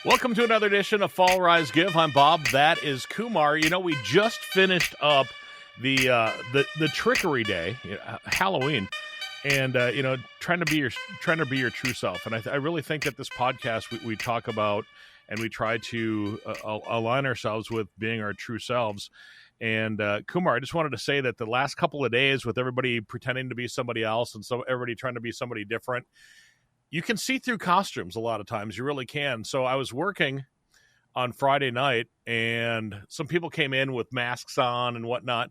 Welcome to another edition of Fall Rise Give. I'm Bob. That is Kumar. You know, we just finished up the trickery day, Halloween, and trying to be your true self. And I really think that this podcast we talk about and we try to align ourselves with being our true selves. And Kumar, I just wanted to say that the last couple of days, with everybody pretending to be somebody else and so everybody trying to be somebody different, you can see through costumes a lot of times. You really can. So I was working on Friday night, and some people came in with masks on and whatnot,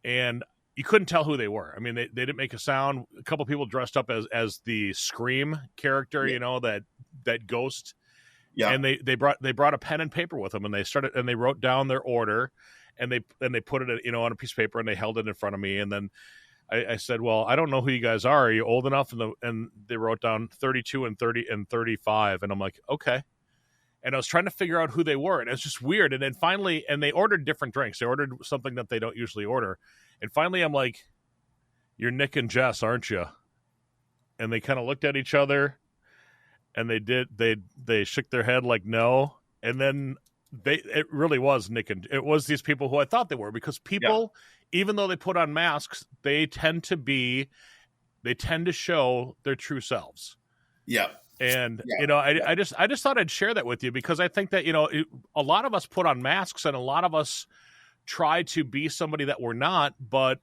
and you couldn't tell who they were. I mean, they didn't make a sound. A couple people dressed up as the Scream character, that ghost. Yeah. And they brought a pen and paper with them, and they wrote down their order, and they put it on a piece of paper, and they held it in front of me, and then I said, well, I don't know who you guys are. Are you old enough? And they wrote down 32 and 30 and 35. And I'm like, okay. And I was trying to figure out who they were. And it's just weird. And then finally, and they ordered different drinks. They ordered something that they don't usually order. And finally, I'm like, you're Nick and Jess, aren't you? And they kind of looked at each other, and they shook their head like, no. And then it really was Nick, and it was these people who I thought they were, because people, even though they put on masks, they tend to show their true selves. Yeah. And I just thought I'd share that with you, because I think that a lot of us put on masks, and a lot of us try to be somebody that we're not, but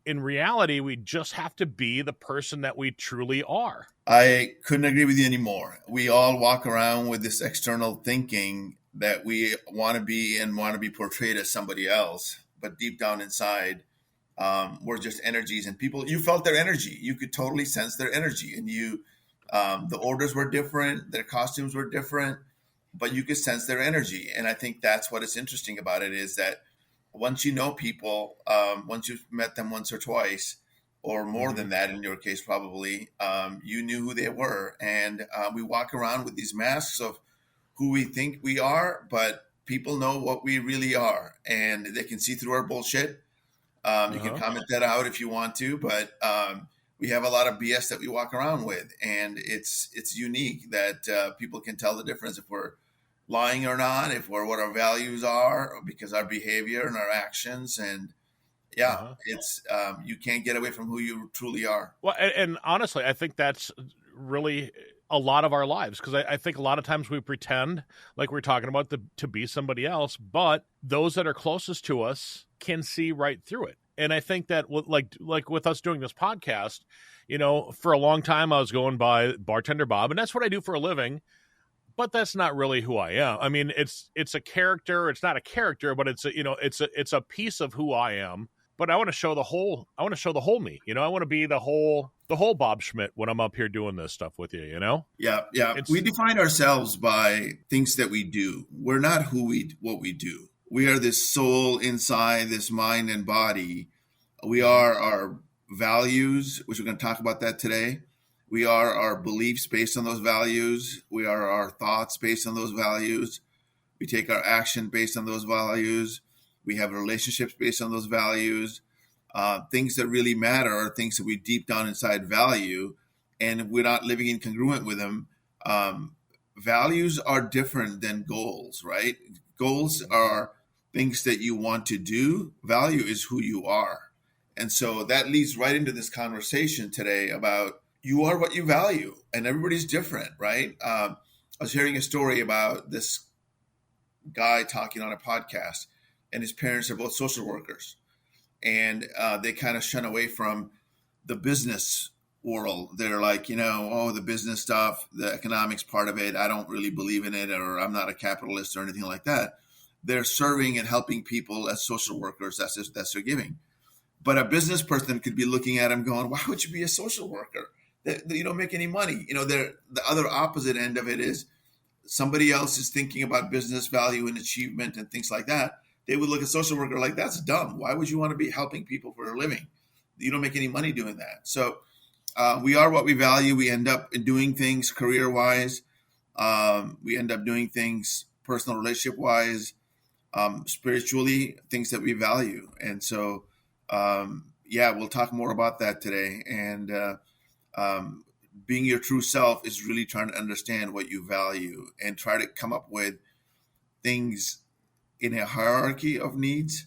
in reality, we just have to be the person that we truly are. I couldn't agree with you anymore. We all walk around with this external thinking that we want to be and want to be portrayed as somebody else. But deep down inside, we're just energies, and people, you felt their energy. You could totally sense their energy, and the orders were different. Their costumes were different, but you could sense their energy. And I think that's what is interesting about it, is that once you know people, once you've met them once or twice, or more than that in your case, probably, you knew who they were. And we walk around with these masks of who we think we are, but people know what we really are, and they can see through our bullshit. You can comment that out if you want to, but we have a lot of BS that we walk around with, and it's unique that people can tell the difference if we're lying or not, if we're what our values are, because our behavior and our actions, and it's you can't get away from who you truly are. Well, and honestly, I think that's really a lot of our lives, because I think a lot of times we pretend, like we're talking about, to be somebody else, but those that are closest to us can see right through it. And I think that like with us doing this podcast, for a long time I was going by Bartender Bob, and that's what I do for a living. But that's not really who I am. I mean, it's a character. It's not a character, but it's a piece of who I am. But I want to show the whole. I want to show the whole me. I want to be the whole Bob Schmidt when I'm up here doing this stuff with you. Yeah. We define ourselves by things that we do. We're not what we do. We are this soul inside this mind and body. We are our values, which we're going to talk about that today. We are our beliefs based on those values. We are our thoughts based on those values. We take our action based on those values. We have relationships based on those values. Things that really matter are things that we deep down inside value, and we're not living incongruent with them. Values are different than goals, right? Goals are things that you want to do. Value is who you are. And so that leads right into this conversation today about you are what you value, and everybody's different, right? I was hearing a story about this guy talking on a podcast, and his parents are both social workers, and they kind of shun away from the business world. They're like, the business stuff, the economics part of it, I don't really believe in it, or I'm not a capitalist or anything like that. They're serving and helping people as social workers. That's their giving. But a business person could be looking at him going, why would you be a social worker? You don't make any money. The other opposite end of it is somebody else is thinking about business value and achievement and things like that. They would look at social worker like, that's dumb. Why would you want to be helping people for a living? You don't make any money doing that. So we are what we value. We end up doing things career-wise. We end up doing things personal relationship-wise, spiritually, things that we value. And so, we'll talk more about that today. And being your true self is really trying to understand what you value and try to come up with things in a hierarchy of needs.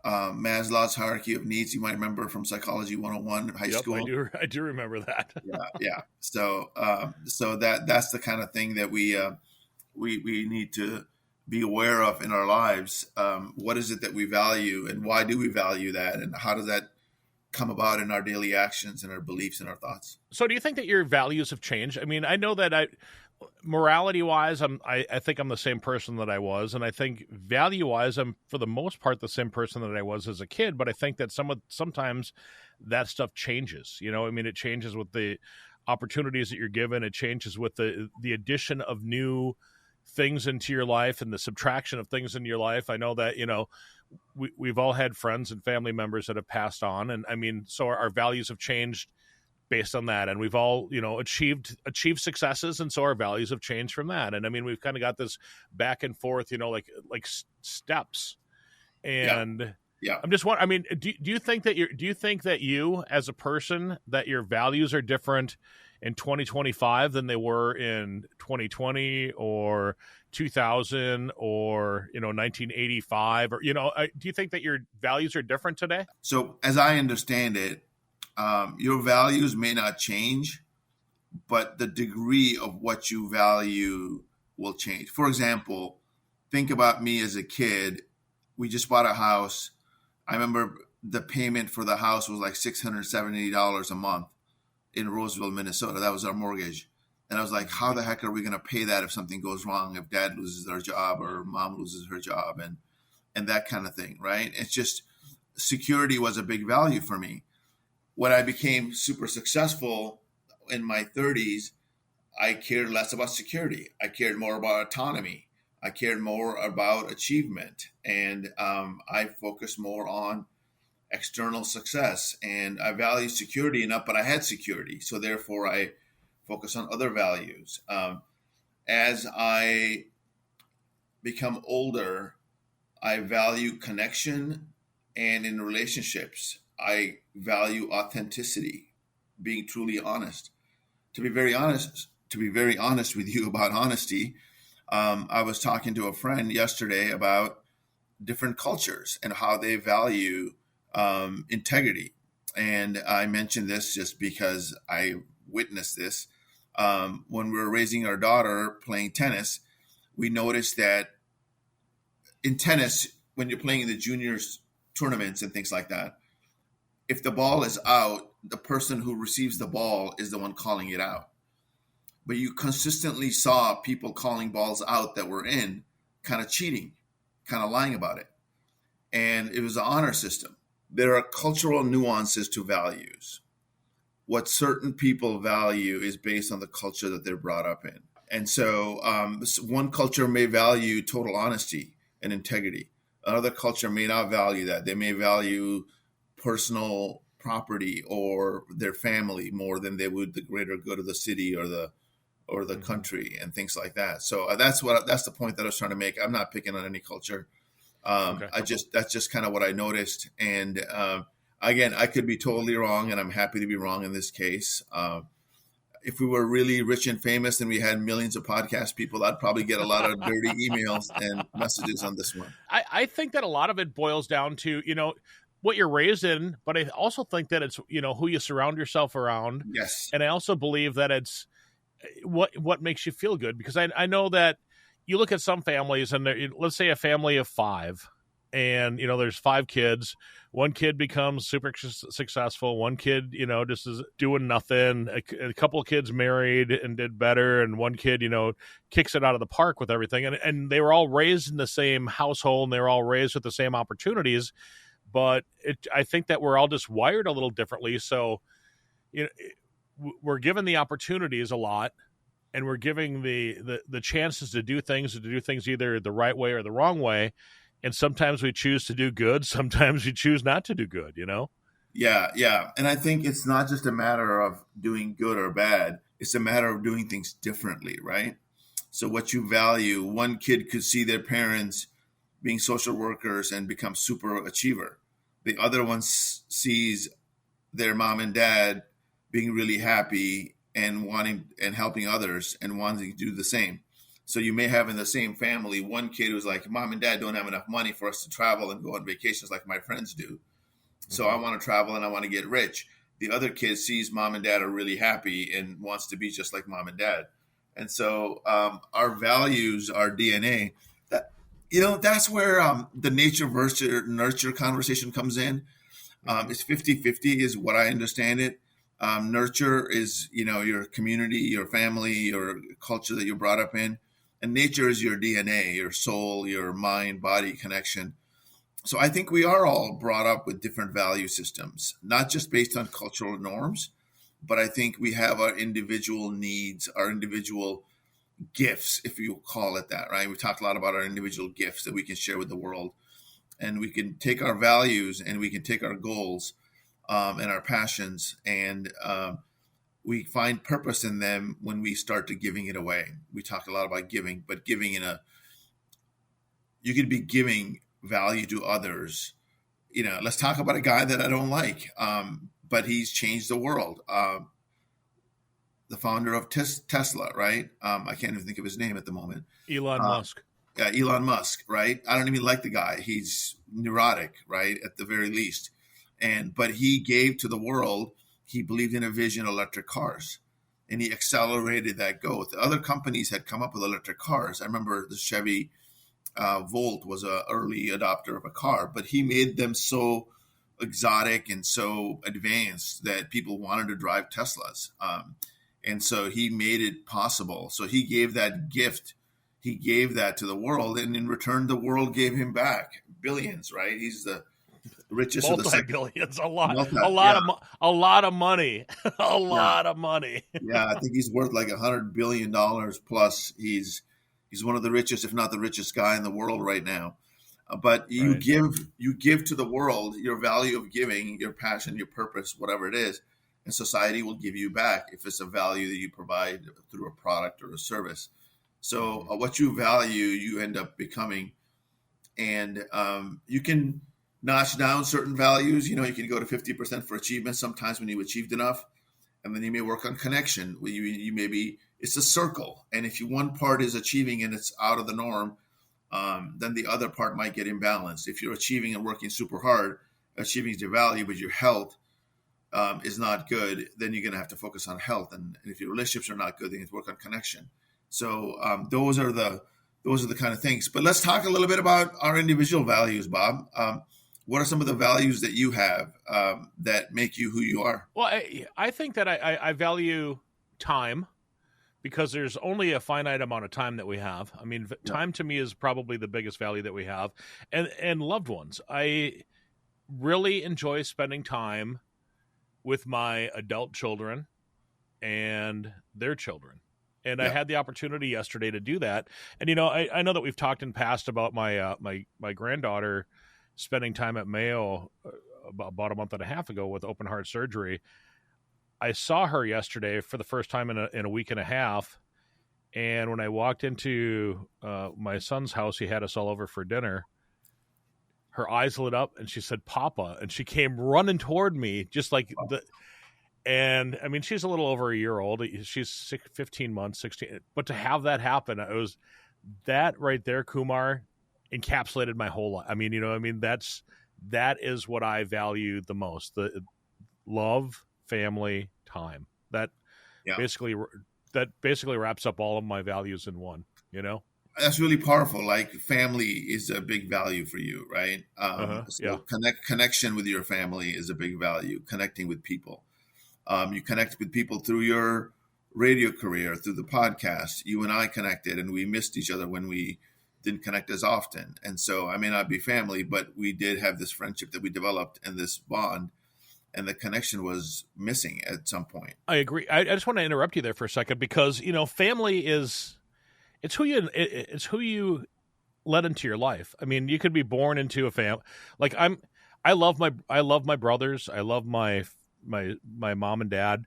Maslow's hierarchy of needs, you might remember from Psychology 101 in high Yep, school. I do remember that. Yeah. So that's the kind of thing that we need to be aware of in our lives. What is it that we value, and why do we value that, and how does that come about in our daily actions and our beliefs and our thoughts? So do you think that your values have changed? I mean, I know that morality wise, I think I'm the same person that I was. And I think value wise, I'm for the most part the same person that I was as a kid. But I think that sometimes that stuff changes, I mean, it changes with the opportunities that you're given. It changes with the addition of new things into your life and the subtraction of things into your life. I know that, we've all had friends and family members that have passed on. And I mean, so our values have changed based on that. And we've all, achieved successes. And so our values have changed from that. And I mean, we've kind of got this back and forth, like steps. And yeah. I'm just wondering, I mean, do you think that you as a person, that your values are different in 2025 than they were in 2020 or 2000 or 1985, or do you think that your values are different today? So as I understand it, your values may not change, but the degree of what you value will change. For example, think about me as a kid. We just bought a house. I remember the payment for the house was like $670 a month in Roseville, Minnesota. That was our mortgage. And I was like, how the heck are we going to pay that if something goes wrong, if dad loses their job or mom loses her job, and that kind of thing, right? It's just, security was a big value for me. When I became super successful in my 30s, I cared less about security. I cared more about autonomy. I cared more about achievement. And I focused more on external success. And I value security enough, but I had security. So therefore, I focus on other values. As I become older, I value connection, and in relationships, I value authenticity, being truly honest. To be very honest with you about honesty, I was talking to a friend yesterday about different cultures and how they value integrity. And I mentioned this just because I witnessed this. When we were raising our daughter playing tennis, we noticed that in tennis, when you're playing in the juniors tournaments and things like that, if the ball is out, the person who receives the ball is the one calling it out. But you consistently saw people calling balls out that were in, kind of cheating, kind of lying about it. And it was an honor system. There are cultural nuances to values. What certain people value is based on the culture that they're brought up in. And so one culture may value total honesty and integrity. Another culture may not value that. They may value personal property or their family more than they would the greater good of the city or the country and things like that. So that's the point that I was trying to make. I'm not picking on any culture. Okay. That's just kind of what I noticed. And again, I could be totally wrong, and I'm happy to be wrong in this case. If we were really rich and famous and we had millions of podcast people, I'd probably get a lot of dirty emails and messages on this one. I think that a lot of it boils down to, what you're raised in, but I also think that it's, who you surround yourself around. Yes. And I also believe that it's what makes you feel good, because I know that you look at some families, and let's say a family of 5, and there's 5 kids. One kid becomes super successful. One kid, just is doing nothing. A couple of kids married and did better, and one kid, kicks it out of the park with everything. And they were all raised in the same household, and they were all raised with the same opportunities. But I think that we're all just wired a little differently. So, we're given the opportunities a lot, and we're giving the chances to do things either the right way or the wrong way. And sometimes we choose to do good. Sometimes we choose not to do good, Yeah. And I think it's not just a matter of doing good or bad. It's a matter of doing things differently, right? So what you value, one kid could see their parents being social workers and become super achiever. The other one sees their mom and dad being really happy and wanting and helping others and wanting to do the same. So you may have in the same family one kid who's like, mom and dad don't have enough money for us to travel and go on vacations like my friends do. So I want to travel and I want to get rich. The other kid sees mom and dad are really happy and wants to be just like mom and dad. And so our values, our DNA, that's where the nature versus nurture conversation comes in. It's 50-50 is what I understand it. Nurture is, your community, your family, your culture that you're brought up in. And nature is your DNA, your soul, your mind, body connection. So I think we are all brought up with different value systems, not just based on cultural norms, but I think we have our individual needs, our individual gifts, if you call it that, right? We talked a lot about our individual gifts that we can share with the world. And we can take our values and we can take our goals and our passions, and we find purpose in them when we start to giving it away. We talk a lot about giving, but giving you could be giving value to others. Let's talk about a guy that I don't like, but he's changed the world. The founder of Tesla, right? I can't even think of his name at the moment. Elon Musk. Elon Musk, right? I don't even like the guy. He's neurotic, right? At the very least. But he gave to the world, he believed in a vision of electric cars, and he accelerated that growth. Other companies had come up with electric cars. I remember the Chevy Volt was an early adopter of a car, but he made them so exotic and so advanced that people wanted to drive Teslas. And so he made it possible. So he gave that gift. He gave that to the world, and in return, the world gave him back billions. Right? He's the richest of the multi-billions. A lot of money. A lot of money. Yeah, I think he's worth like $100 billion plus. He's one of the richest, if not the richest guy in the world right now. But you give to the world your value of giving, your passion, your purpose, whatever it is, and society will give you back if it's a value that you provide through a product or a service. So what you value, you end up becoming. And you can notch down certain values. You can go to 50% for achievement sometimes when you've achieved enough. And then you may work on connection. You maybe it's a circle. And if one part is achieving and it's out of the norm, then the other part might get imbalanced. If you're achieving and working super hard, achieving is your value, but your health is not good, then you're going to have to focus on health. And if your relationships are not good, then you have to work on connection. So those are the kind of things. But let's talk a little bit about our individual values, Bob. What are some of the values that you have that make you who you are? Well, I think that I value time, because there's only a finite amount of time that we have. I mean, time to me is probably the biggest value that we have, and loved ones. I really enjoy spending time with my adult children and their children. And I had the opportunity yesterday to do that. And, I know that we've talked in past about my my granddaughter spending time at Mayo about a month and a half ago with open heart surgery. I saw her yesterday for the first time in a week and a half. And when I walked into my son's house, he had us all over for dinner. Her eyes lit up and she said, "Papa." And she came running toward me just like and I mean, she's a little over a year old. She's 15 months, 16. But to have that happen, it was that right there, Kumar, encapsulated my whole life. I mean, that is what I value the most: the love, family, time. That basically wraps up all of my values in one. That's really powerful. Like, family is a big value for you, right? Connection with your family is a big value. Connecting with people. You connect with people through your radio career, through the podcast. You and I connected, and we missed each other when we didn't connect as often. And so I may not be family, but we did have this friendship that we developed and this bond, and the connection was missing at some point. I agree. I just want to interrupt you there for a second, because, family it's who you let into your life. I mean, you could be born into a family. Like I love my brothers. I love my mom and dad.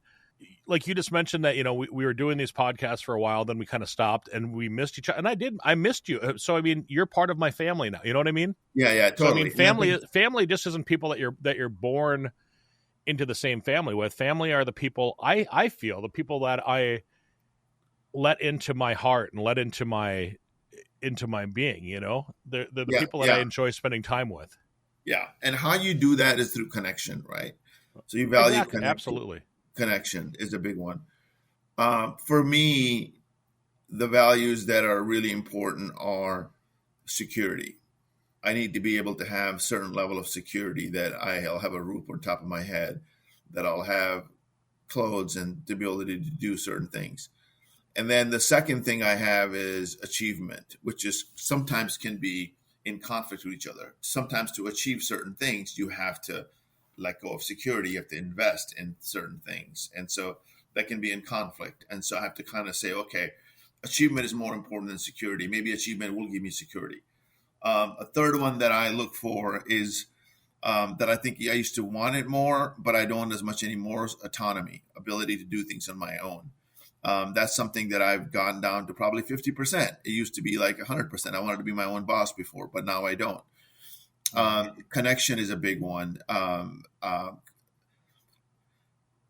Like you just mentioned that, we were doing these podcasts for a while, then we kind of stopped and we missed each other. And I missed you. So, I mean, you're part of my family now. You know what I mean? Yeah, totally. So, I mean, family just isn't people that you're born into the same family with. Family are the people I feel, the people that I let into my heart and let into my being, you know? They're the Yeah, people that I yeah, enjoy spending time with. yeah. And how you do that is through connection, right? So you value Exactly. Absolutely. connection is a big one. For me, the values that are really important are security. I need to be able to have certain level of security, that I'll have a roof on top of my head, that I'll have clothes and the ability to do certain things. And then the second thing I have is achievement, which is sometimes can be in conflict with each other. Sometimes to achieve certain things, you have to let go of security. You have to invest in certain things. And so that can be in conflict. And so I have to kind of say, okay, achievement is more important than security. Maybe achievement will give me security. A third one that I look for is that I think I used to want it more, but I don't as much anymore, is autonomy, ability to do things on my own. That's something that I've gotten down to probably 50%. It used to be like 100%. I wanted to be my own boss before, but now I don't. Connection is a big one.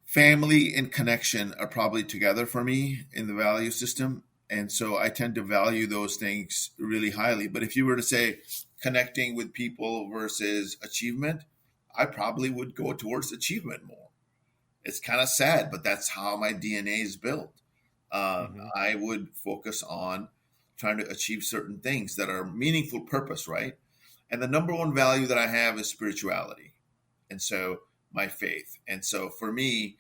Family and connection are probably together for me in the value system. And so I tend to value those things really highly. But if you were to say connecting with people versus achievement, I probably would go towards achievement more. It's kind of sad, but that's how my DNA is built. Mm-hmm. I would focus on trying to achieve certain things that are meaningful purpose, right? And the number one value that I have is spirituality. And so my faith. And so for me,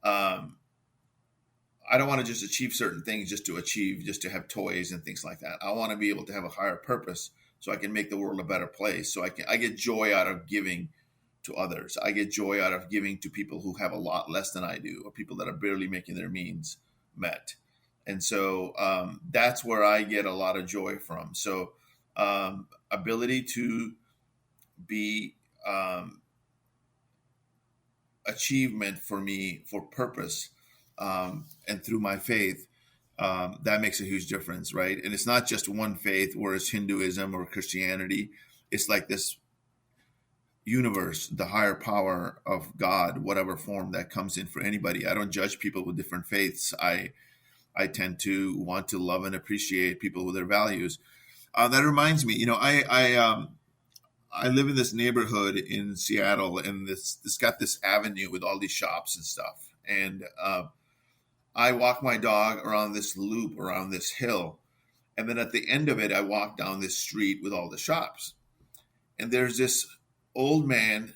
um, I don't want to just achieve certain things just to achieve, just to have toys and things like that. I want to be able to have a higher purpose so I can make the world a better place. So I get joy out of giving to others. I get joy out of giving to people who have a lot less than I do, or people that are barely making their means met. And so that's where I get a lot of joy from. So ability to be achievement for me for purpose, and through my faith, that makes a huge difference, right? And it's not just one faith, whereas Hinduism or Christianity, it's like this universe, the higher power of God, whatever form that comes in for anybody. I don't judge people with different faiths. I tend to want to love and appreciate people with their values. That reminds me, I live in this neighborhood in Seattle, and this got this avenue with all these shops and stuff. And I walk my dog around this loop around this hill, and then at the end of it, I walk down this street with all the shops. And there's this old man,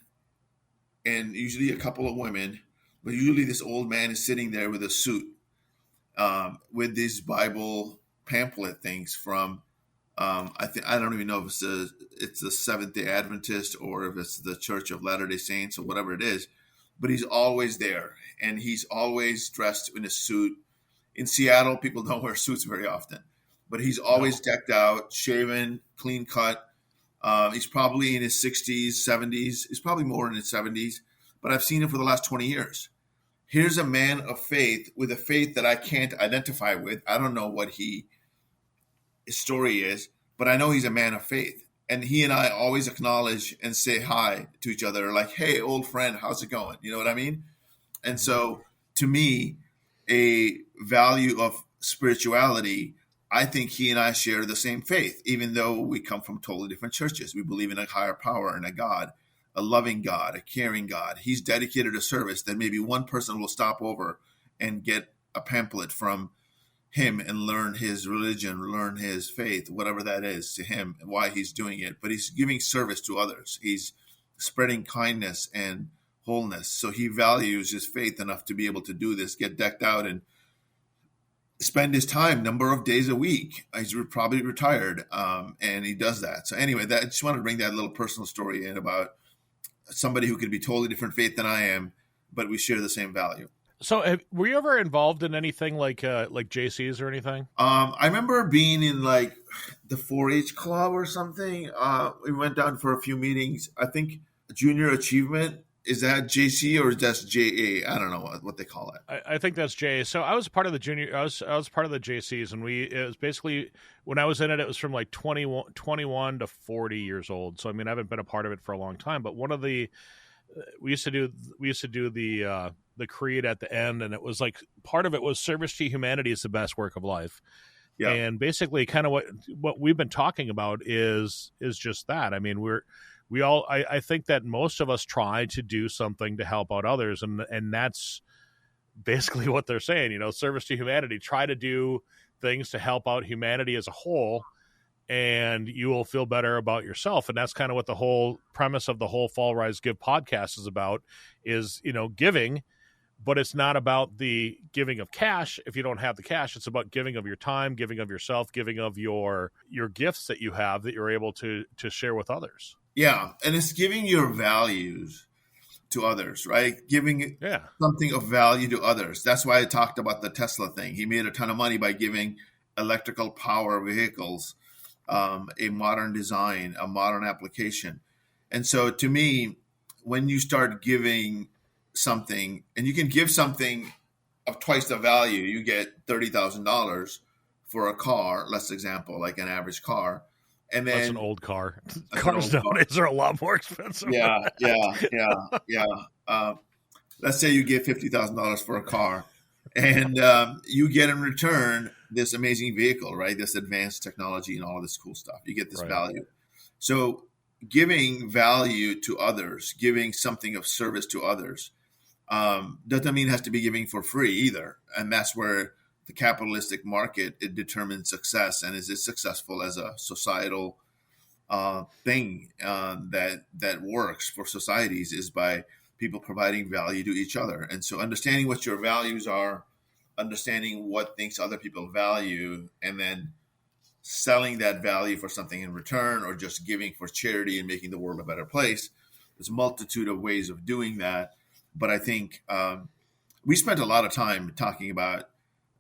and usually a couple of women, but usually this old man is sitting there with a suit, with these Bible pamphlet things from I don't even know if it's the Seventh Day Adventist or if it's the Church of Latter Day Saints or whatever it is, but he's always there, and he's always dressed in a suit. In Seattle, people don't wear suits very often, but he's always decked out, shaven, clean cut. He's probably in his 60s, 70s. He's probably more in his 70s, but I've seen him for the last 20 years. Here's a man of faith with a faith that I can't identify with. I don't know what his story is, but I know he's a man of faith. And he and I always acknowledge and say hi to each other, like, hey, old friend, how's it going? You know what I mean? And so to me, a value of spirituality, I think he and I share the same faith, even though we come from totally different churches. We believe in a higher power and a God, a loving God, a caring God. He's dedicated a service that maybe one person will stop over and get a pamphlet from him and learn his religion, learn his faith, whatever that is to him and why he's doing it. But he's giving service to others. He's spreading kindness and wholeness. So he values his faith enough to be able to do this, get decked out and spend his time number of days a week. He's probably retired, and he does that. So anyway, I just wanted to bring that little personal story in about somebody who could be totally different faith than I am, but we share the same value. So, were you ever involved in anything like JCs or anything? I remember being in like the 4-H club or something. We went down for a few meetings. I think junior achievement, is that JC or just JA? I don't know what they call it. I think that's JA. So I was part of the junior. I was part of the JCs, and it was basically when I was in it. It was from like 21 to 40 years old. So I mean, I haven't been a part of it for a long time. But one of the we used to do the creed at the end, and it was like part of it was service to humanity is the best work of life. Yeah. And basically kind of what we've been talking about is just that. I mean, I think that most of us try to do something to help out others, and that's basically what they're saying, service to humanity. Try to do things to help out humanity as a whole, and you will feel better about yourself. And that's kind of what the whole premise of the whole Fall Rise Give podcast is about, is, giving. But it's not about the giving of cash. If you don't have the cash, it's about giving of your time, giving of yourself, giving of your gifts that you have that you're able to share with others. Yeah. And it's giving your values to others, right? Giving something of value to others. That's why I talked about the Tesla thing. He made a ton of money by giving electrical power vehicles a modern design, a modern application. And so to me, when you start giving something, and you can give something of twice the value, you get $30,000 for a car, let's example, like an average car. And then that's an old car. Cars nowadays are a lot more expensive. Yeah. Let's say you give $50,000 for a car, and you get in return this amazing vehicle, right? This advanced technology and all this cool stuff. You get this value. So giving value to others, giving something of service to others, doesn't mean it has to be giving for free either. And that's where the capitalistic market, it determines success, and is it successful as a societal thing that works for societies, is by people providing value to each other. And so understanding what your values are, understanding what things other people value, and then selling that value for something in return, or just giving for charity and making the world a better place. There's a multitude of ways of doing that. But I think we spent a lot of time talking about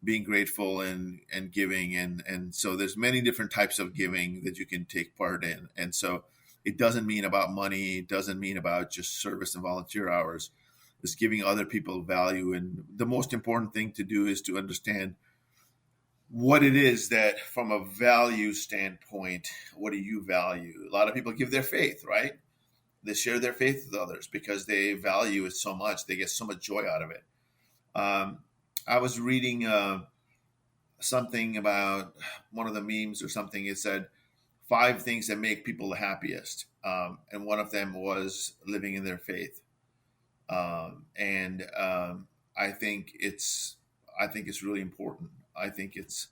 being grateful and giving. And so there's many different types of giving that you can take part in. And so it doesn't mean about money. It doesn't mean about just service and volunteer hours. It's giving other people value. And the most important thing to do is to understand what it is that, from a value standpoint, what do you value? A lot of people give their faith, right? They share their faith with others because they value it so much. They get so much joy out of it. I was reading something about one of the memes or something. It said 5 things that make people the happiest. And one of them was living in their faith. I think it's really important. I think it's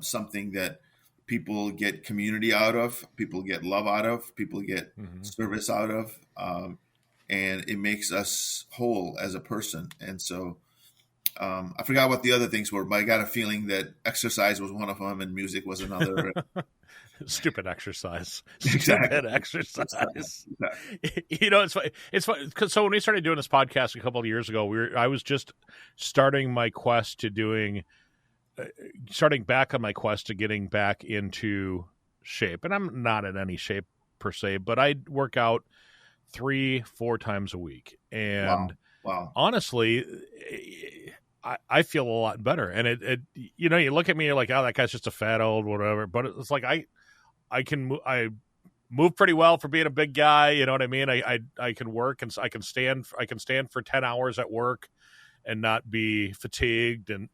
something that people get community out of, people get love out of, people get service out of, and it makes us whole as a person. And so I forgot what the other things were, but I got a feeling that exercise was one of them and music was another. Stupid exercise. Exactly. Stupid exercise. Exactly. It's fun. So when we started doing this podcast a couple of years ago, I was just starting my quest to starting back on my quest to getting back into shape. And I'm not in any shape per se, but I work out 3-4 times a week. And wow. Honestly, I feel a lot better. And you look at me, you're like, oh, that guy's just a fat old whatever. But it's like I move pretty well for being a big guy. You know what I mean? I can work, and I can stand for 10 hours at work and not be fatigued. And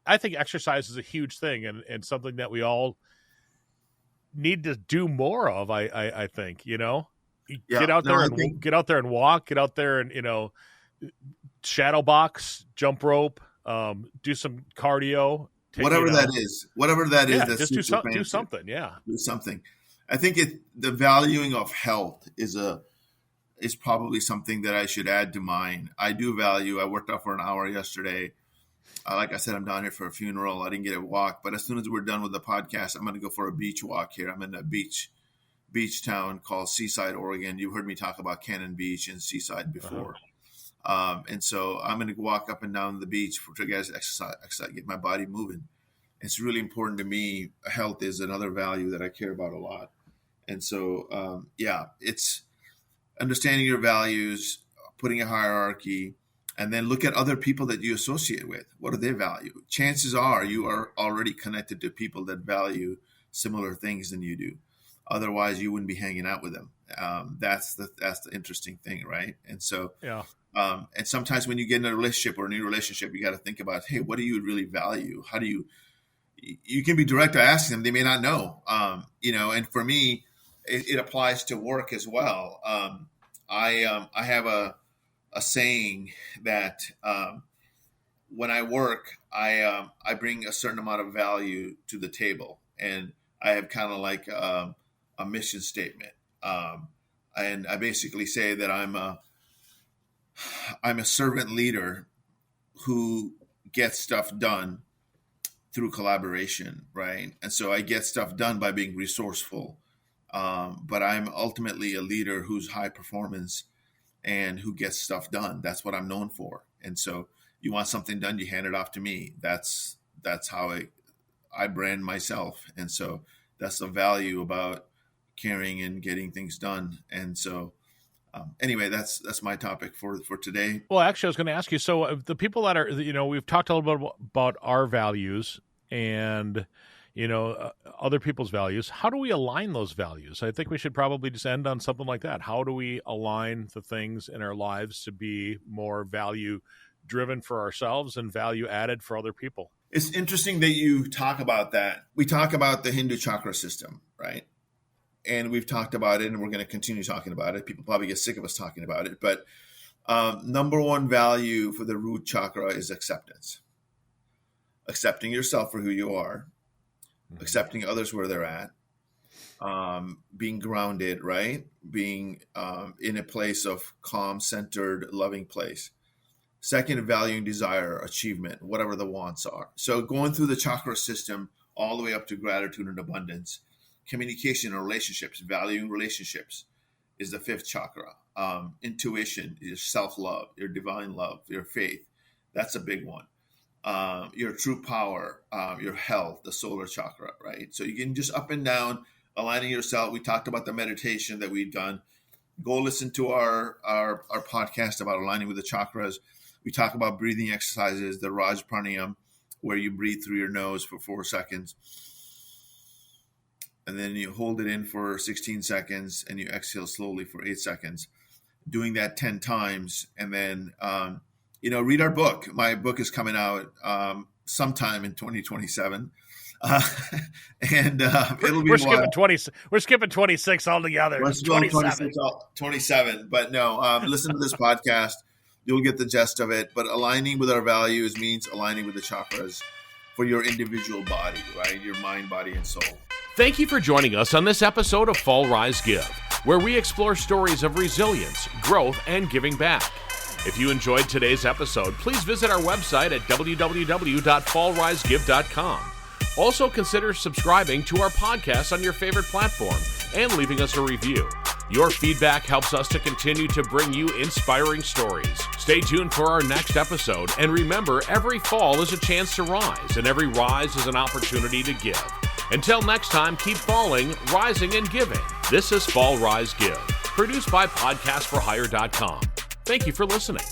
I think exercise is a huge thing, and something that we all need to do more of. I think, get out there and walk, get out there and, shadow box, jump rope, do some cardio, whatever that is, that's just do something. Yeah. Do something. I think the valuing of health is probably something that I should add to mine. I do value. I worked out for an hour yesterday. Like I said, I'm down here for a funeral. I didn't get a walk, but as soon as we're done with the podcast, I'm going to go for a beach walk here. I'm in a beach town called Seaside, Oregon. You've heard me talk about Cannon Beach and Seaside before. And so I'm going to walk up and down the beach to exercise, get my body moving. It's really important to me. Health is another value that I care about a lot. And so, it's understanding your values, putting a hierarchy, and then look at other people that you associate with. What do they value? Chances are you are already connected to people that value similar things than you do. Otherwise, you wouldn't be hanging out with them. That's the interesting thing, right? And so, Yeah. and sometimes when you get in a relationship or a new relationship, you got to think about, hey, what do you really value? How do you can be direct to asking them, they may not know. And for me, it applies to work as well. I have a saying that when I work, I bring a certain amount of value to the table, and I have kind of like a mission statement. And I basically say that I'm a servant leader who gets stuff done through collaboration, right? And so I get stuff done by being resourceful. But I'm ultimately a leader who's high performance and who gets stuff done. That's what I'm known for. And so you want something done, you hand it off to me. That's how I brand myself. And so that's the value about caring and getting things done. And so anyway, that's my topic for today. Well, actually, I was going to ask you, so the people that are, we've talked a little bit about our values and, other people's values. How do we align those values? I think we should probably just end on something like that. How do we align the things in our lives to be more value driven for ourselves and value added for other people? It's interesting that you talk about that. We talk about the Hindu chakra system, right? And we've talked about it, and we're going to continue talking about it. People probably get sick of us talking about it. But number one value for the root chakra is acceptance. Accepting yourself for who you are, accepting others where they're at, being grounded, right? Being in a place of calm, centered, loving place. Second, valuing desire, achievement, whatever the wants are. So going through the chakra system all the way up to gratitude and abundance. Communication and relationships, valuing relationships is the fifth chakra. Intuition, your self-love, your divine love, your faith. That's a big one. Your true power, your health, the solar chakra, right? So you can just up and down, aligning yourself. We talked about the meditation that we've done. Go listen to our podcast about aligning with the chakras. We talk about breathing exercises, the Raj Pranayam, where you breathe through your nose for 4 seconds. And then you hold it in for 16 seconds and you exhale slowly for 8 seconds, doing that 10 times. And then, read our book. My book is coming out sometime in 2027. And it'll be we're skipping 26 altogether. Let's go 27. But no, listen to this podcast. You'll get the gist of it. But aligning with our values means aligning with the chakras for your individual body, right? Your mind, body, and soul. Thank you for joining us on this episode of Fall, Rise, Give, where we explore stories of resilience, growth, and giving back. If you enjoyed today's episode, please visit our website at www.fallrisegive.com. Also, consider subscribing to our podcast on your favorite platform and leaving us a review. Your feedback helps us to continue to bring you inspiring stories. Stay tuned for our next episode, and remember, every fall is a chance to rise, and every rise is an opportunity to give. Until next time, keep falling, rising, and giving. This is Fall, Rise, Give, produced by podcastforhire.com. Thank you for listening.